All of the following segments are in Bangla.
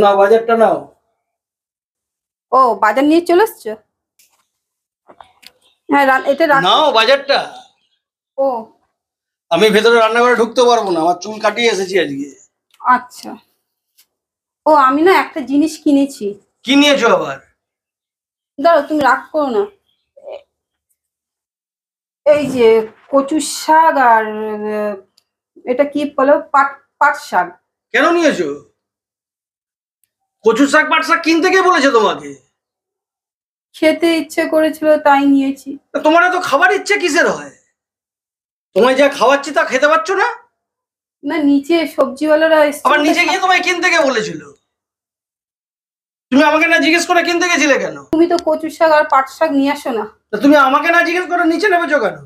নাও বাজারটা নাও। ও বাজার নিয়ে চলে এসছো? হ্যাঁ এটা রাখ। নাও বাজারটা। ও আমি ভেতরে রান্নাঘরে ঢুকতে পারবো না, আমার চুল কাটিয়ে এসেছি আজকে। আচ্ছা। ও আমি না একটা জিনিস কিনেছি। কি নিয়েছো আবার? দাঁড়াও তুমি রাগ করো না। এই যে কচু শাক আর এটা কি বলো, পাট পাট শাক। কেন নিয়েছো? কচু শাক পাট শাক কিনতে কে বলেছে তোমাকে? খেতে ইচ্ছে করেছিল তাই নিয়েছি। তোমার এত খাবার ইচ্ছে কিসের হয়? তোমায় যা খাওয়াচ্ছি তা খেতে পারছো না? না নিচে সবজিওয়ালারা এসছে। আবার নিচে গিয়ে তোমায় কিনতে কে বলেছিল? তুমি আমাকে না জিজ্ঞেস করে কিনতে গেছিলে কেন? তুমি তো কচু শাক আর পাট শাক নিয়ে আসো না। তুমি আমাকে না জিজ্ঞেস করে নিচে নেমেছো কেন?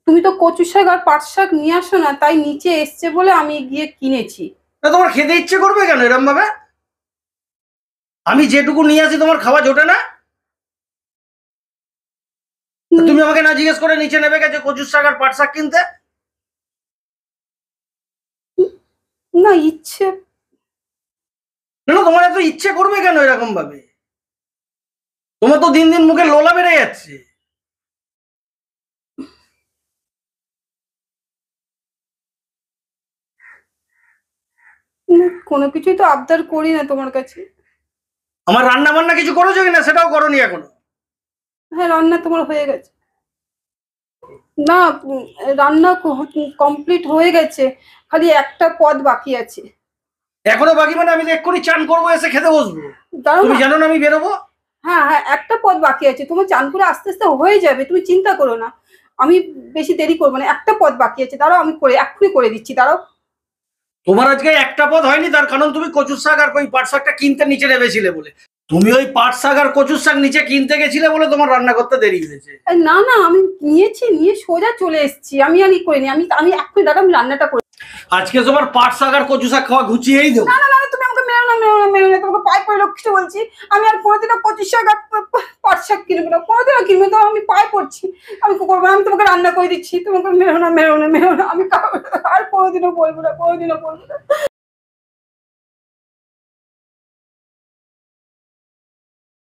তুমি তো কচু শাক আর পাট শাক নিয়ে আসো না, তাই নিচে এসছে বলে আমি গিয়ে কিনেছি। তোমার খেতে ইচ্ছে করবে কেন এরম ভাবে? আমি যেটুকু নিয়ে আসি তোমার খাওয়া জোটে না? তুমি আমাকে না জিজ্ঞেস করে নিচে নেবে গেছে কচুর শাক আর পাট শাক কিনতে? না ইচ্ছে। না তোমার এত ইচ্ছে করবে কেন এরকম ভাবে? তোমার তো দিন দিন মুখে লোলা বেড়ে যাচ্ছে। কোনো কিছুই তো আবদার করি না তোমার কাছে। আমার রান্না বান্না কিছু করেছো কিনা সেটাও করোনি এখনো। হ্যাঁ রান্না তোমার হয়ে গেছে। না রান্না কমপ্লিট হয়ে গেছে, খালি একটা পদ বাকি আছে। এখনো বাকি মানে? আমি তো এক্ষুনি চান করবো, এসে খেতে বসবো। দাঁড়াও তুমি না। জানো না আমি বেরোবো? হ্যাঁ হ্যাঁ একটা পদ বাকি আছে, তোমার চান করে আস্তে আস্তে হয়ে যাবে, তুমি চিন্তা করো না। আমি বেশি দেরি করবো না, একটা পদ বাকি আছে, দাঁড়াও আমি করে এক্ষুনি করে দিচ্ছি, দাঁড়াও। তোমার আজকে একটা পদ হয়নি, তার কারণ তুমি কচুর শাক আর ওই পাট শাকটা কিনতে নিচে নেমেছিলে বলে। তুমি ওই পাট শাক আর কচুর শাক নিচে কিনতে গেছিলে বলে তোমার রান্না করতে দেরি হয়েছে। না না আমি নিয়েছি, নিয়ে সোজা চলে এসেছি, আমি আর ই করিনি। আমি আমি এক্ষুনি দাঁড়াও, আমি রান্নাটা করি। আজকে তোমার পাট শাক আর কচু শাক খাওয়া ঘুচিয়েই দেবো। না না না তুমি আমাকে মেরো না, মেরো না, মেরো না, তোমাকে পায়ে পড়ে লক্ষ্য বলছি। আমি আর কোনোদিনও কচু শাক আর পাট শাক কিনবো না, কোনোদিনও কিনবো না, আমি পায়ে পড়ছি। আমি করবো না, আমি তোমাকে রান্না করে দিচ্ছি, তোমাকে মেরো না, মেরো না, মেরো না, আমি আর কোনোদিনও বলবো না, কোনোদিনও বলবো না।